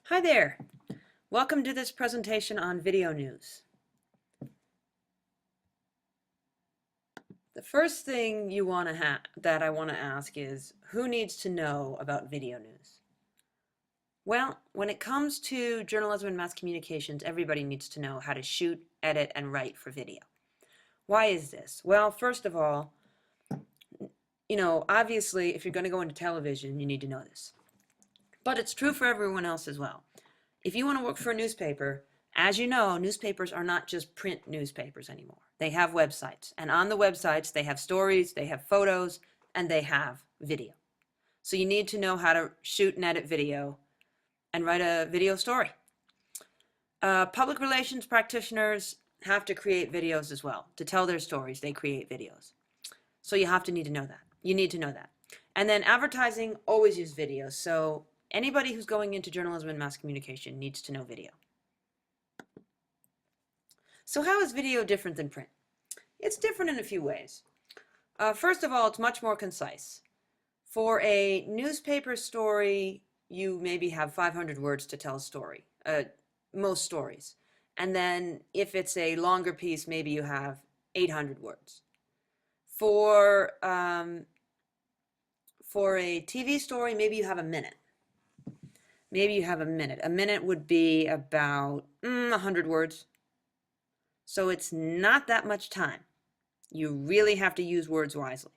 Hi there. Welcome to this presentation on video news. The first thing you want to that I want to ask is, who needs to know about video news? Well, when it comes to journalism and mass communications, everybody needs to know how to shoot, edit, and write for video. Why is this? Well, first of all, obviously, if you're going to go into television, you need to know this. But it's true for everyone else as well. If you want to work for a newspaper, as you know, newspapers are not just print newspapers anymore. They have websites, and on the websites, they have stories, they have photos, and they have video. So you need to know how to shoot and edit video and write a video story. Public relations practitioners have to create videos as well. To tell their stories, they create videos. So you need to know that. You need to know that. And then advertising always use videos. So anybody who's going into journalism and mass communication needs to know video. So how is video different than print? It's different in a few ways. First of all, it's much more concise. For a newspaper story, you maybe have 500 words to tell a story, most stories. And then if it's a longer piece, maybe you have 800 words. For a TV story, maybe you have a minute. Maybe you have a minute. A minute would be about 100 words. So it's not that much time. You really have to use words wisely.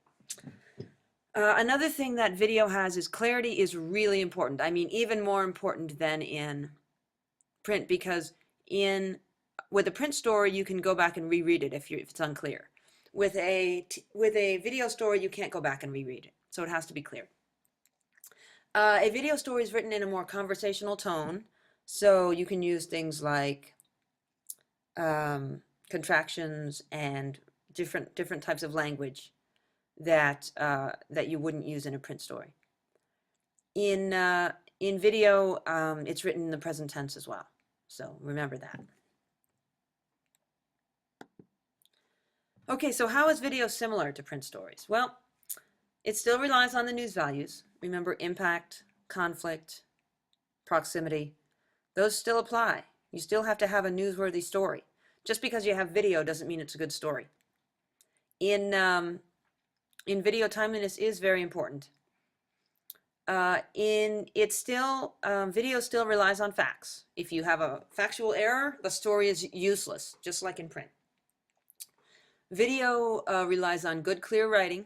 Another thing that video has is clarity is really important. I mean, even more important than in print, because with a print story, you can go back and reread it if it's unclear. With a video story, you can't go back and reread it. So it has to be clear. A video story is written in a more conversational tone, so you can use things like contractions and different types of language that you wouldn't use in a print story. In video, it's written in the present tense as well, so remember that. Okay, so how is video similar to print stories? Well, it still relies on the news values. Remember, impact, conflict, proximity. Those still apply. You still have to have a newsworthy story. Just because you have video doesn't mean it's a good story. In video, timeliness is very important. Video still relies on facts. If you have a factual error, the story is useless, just like in print. Video relies on good, clear writing.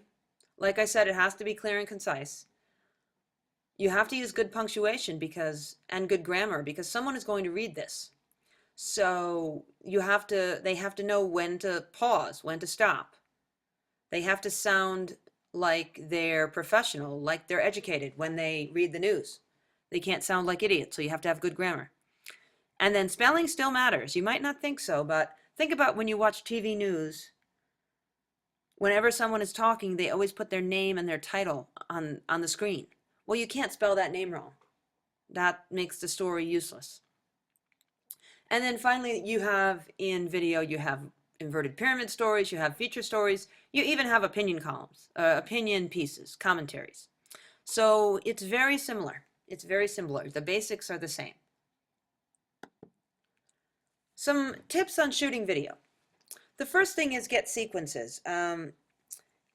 Like I said, it has to be clear and concise. You have to use good punctuation and good grammar, because someone is going to read this. So they have to know when to pause, when to stop. They have to sound like they're professional, like they're educated when they read the news. They can't sound like idiots, so you have to have good grammar. And then spelling still matters. You might not think so, but think about when you watch TV news. Whenever someone is talking, they always put their name and their title on the screen. Well, you can't spell that name wrong. That makes the story useless. And then finally, in video, you have inverted pyramid stories, you have feature stories, you even have opinion columns, opinion pieces, commentaries. So it's very similar. It's very similar. The basics are the same. Some tips on shooting video. The first thing is get sequences.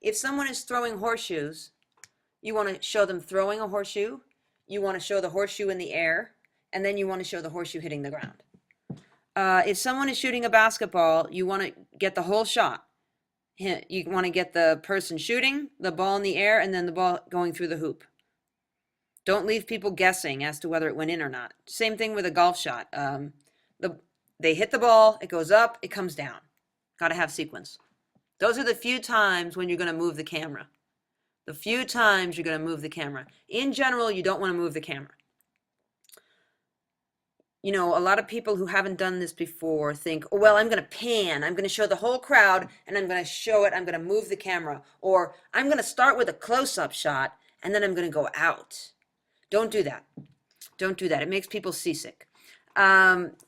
If someone is throwing horseshoes, you want to show them throwing a horseshoe, you want to show the horseshoe in the air, and then you want to show the horseshoe hitting the ground. If someone is shooting a basketball, you want to get the whole shot. You want to get the person shooting, the ball in the air, and then the ball going through the hoop. Don't leave people guessing as to whether it went in or not. Same thing with a golf shot. They hit the ball, it goes up, it comes down. Got to have sequence. Those are the few times when you're going to move the camera. The few times you're going to move the camera. In general, you don't want to move the camera. A lot of people who haven't done this before think, oh, well, I'm going to pan. I'm going to show the whole crowd, and I'm going to show it. I'm going to move the camera. Or I'm going to start with a close-up shot, and then I'm going to go out. Don't do that. Don't do that. It makes people seasick.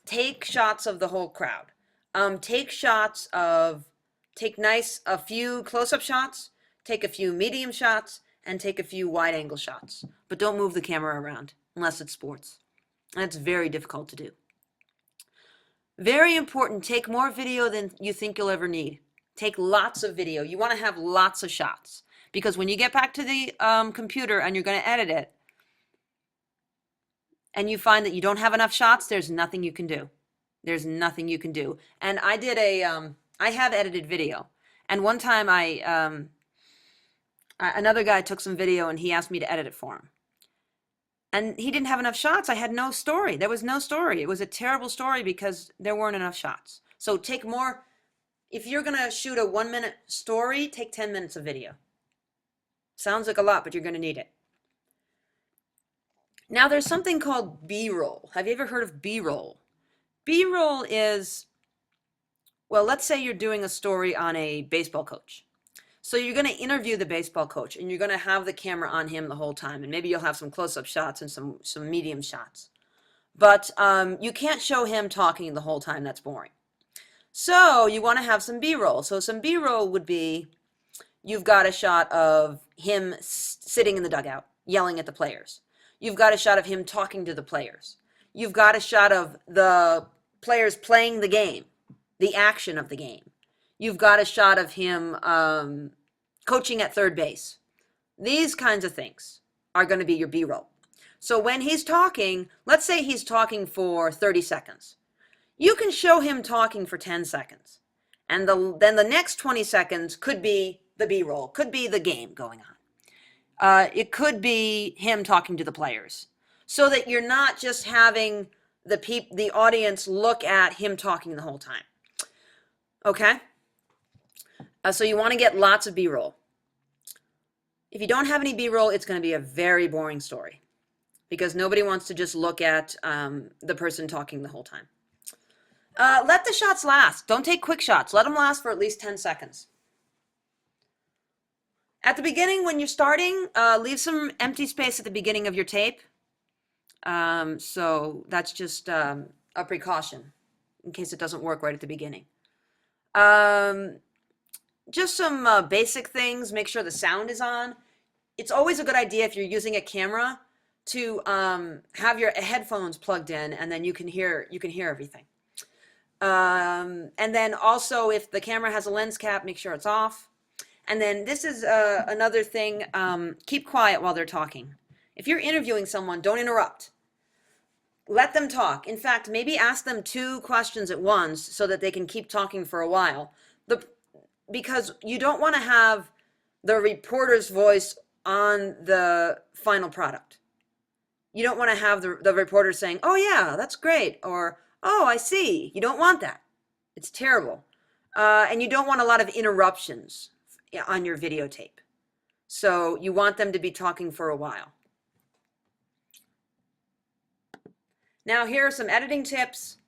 Take shots of the whole crowd. Take a few close-up shots, take a few medium shots, and take a few wide-angle shots. But don't move the camera around, unless it's sports. And it's very difficult to do. Very important, take more video than you think you'll ever need. Take lots of video. You want to have lots of shots, because when you get back to the computer and you're going to edit it, and you find that you don't have enough shots, there's nothing you can do. There's nothing you can do. And I did I have edited video. And one time another guy took some video and he asked me to edit it for him. And he didn't have enough shots. I had no story. There was no story. It was a terrible story because there weren't enough shots. So take more. If you're going to shoot a 1-minute story, take 10 minutes of video. Sounds like a lot, but you're going to need it. Now there's something called B-roll. Have you ever heard of B-roll? B-roll is, well, let's say you're doing a story on a baseball coach. So you're going to interview the baseball coach and you're going to have the camera on him the whole time. And maybe you'll have some close-up shots and some medium shots. But you can't show him talking the whole time. That's boring. So you want to have some B-roll. So some B-roll would be, you've got a shot of him sitting in the dugout, yelling at the players. You've got a shot of him talking to the players. You've got a shot of the players playing the game, the action of the game. You've got a shot of him coaching at third base. These kinds of things are going to be your B-roll. So when he's talking, let's say he's talking for 30 seconds. You can show him talking for 10 seconds. And then the next 20 seconds could be the B-roll, could be the game going on. It could be him talking to the players. So that you're not just having the audience look at him talking the whole time. Okay? So you want to get lots of B-roll. If you don't have any B-roll, it's going to be a very boring story because nobody wants to just look at the person talking the whole time. Let the shots last. Don't take quick shots. Let them last for at least 10 seconds. At the beginning, when you're starting, leave some empty space at the beginning of your tape. So that's just a precaution in case it doesn't work right at the beginning. Just some basic things. Make sure the sound is on. It's always a good idea if you're using a camera to have your headphones plugged in, and then you can hear everything. And then also, if the camera has a lens cap, make sure it's off. And then this is another thing. Keep quiet while they're talking. If you're interviewing someone, don't interrupt. Let them talk. In fact, maybe ask them 2 questions at once so that they can keep talking for a while. Because you don't want to have the reporter's voice on the final product. You don't want to have the reporter saying, "Oh yeah, that's great," or "Oh, I see." You don't want that. It's terrible. And you don't want a lot of interruptions on your videotape. So you want them to be talking for a while. Now here are some editing tips.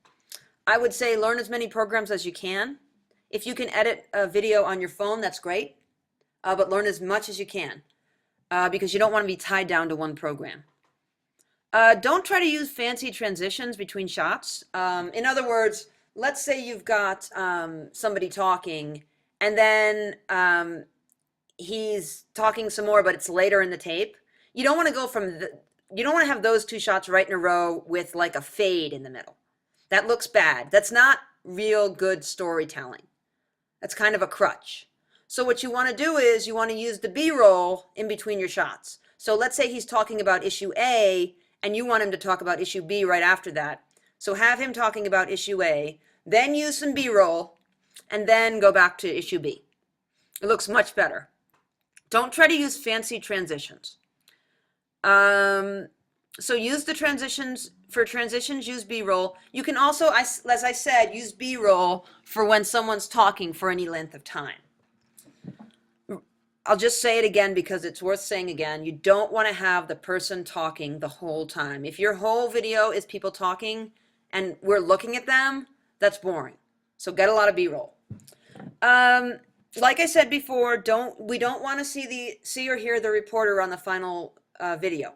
I would say learn as many programs as you can. If you can edit a video on your phone, that's great. But learn as much as you can because you don't want to be tied down to one program. Don't try to use fancy transitions between shots. In other words, let's say you've got somebody talking and then he's talking some more, but it's later in the tape. You don't want to go you don't want to have those 2 shots right in a row with like a fade in the middle. That looks bad. That's not real good storytelling. That's kind of a crutch. So what you want to do is you want to use the B-roll in between your shots. So let's say he's talking about issue A and you want him to talk about issue B right after that. So have him talking about issue A, then use some B-roll, and then go back to issue B. It looks much better. Don't try to use fancy transitions. So use the transitions. For transitions, use B-roll. You can also, as I said, use B-roll for when someone's talking for any length of time. I'll just say it again because it's worth saying again. You don't want to have the person talking the whole time. If your whole video is people talking and we're looking at them, that's boring. So get a lot of B-roll. Like I said before, we don't want to see or hear the reporter on the final video.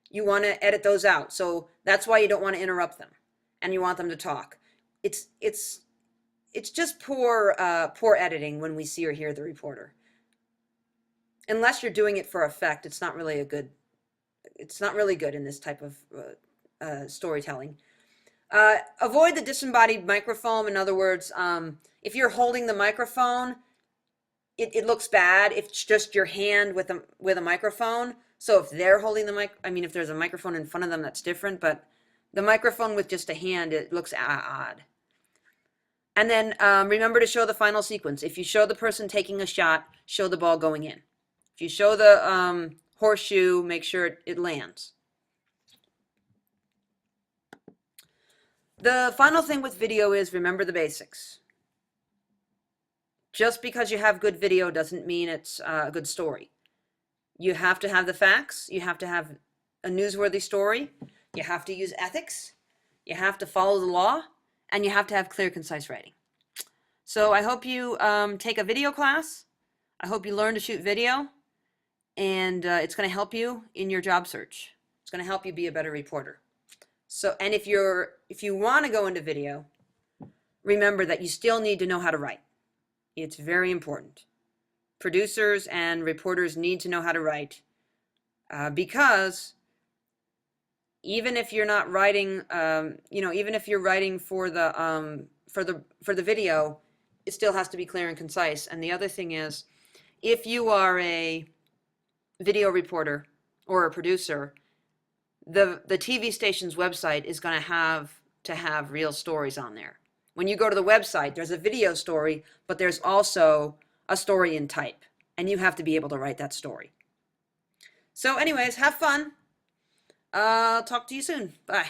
You want to edit those out. So that's why you don't want to interrupt them and you want them to talk. It's just poor editing when we see or hear the reporter. Unless you're doing it for effect, it's not really good in this type of storytelling. Avoid the disembodied microphone. In other words, if you're holding the microphone, it looks bad if it's just your hand with a microphone. So if they're holding the mic, I mean, if there's a microphone in front of them, that's different. But the microphone with just a hand, it looks odd. And then remember to show the final sequence. If you show the person taking a shot, show the ball going in. If you show the horseshoe, make sure it lands. The final thing with video is remember the basics. Just because you have good video doesn't mean it's a good story. You have to have the facts. You have to have a newsworthy story. You have to use ethics. You have to follow the law. And you have to have clear, concise writing. So I hope you take a video class. I hope you learn to shoot video. And it's going to help you in your job search. It's going to help you be a better reporter. So, and if you want to go into video, remember that you still need to know how to write. It's very important. Producers and reporters need to know how to write because even if you're not writing, even if you're writing for the video, it still has to be clear and concise. And the other thing is, if you are a video reporter or a producer, the TV station's website is going to have real stories on there. When you go to the website, there's a video story, but there's also a story in type, and you have to be able to write that story. So anyways, have fun. I'll talk to you soon. Bye.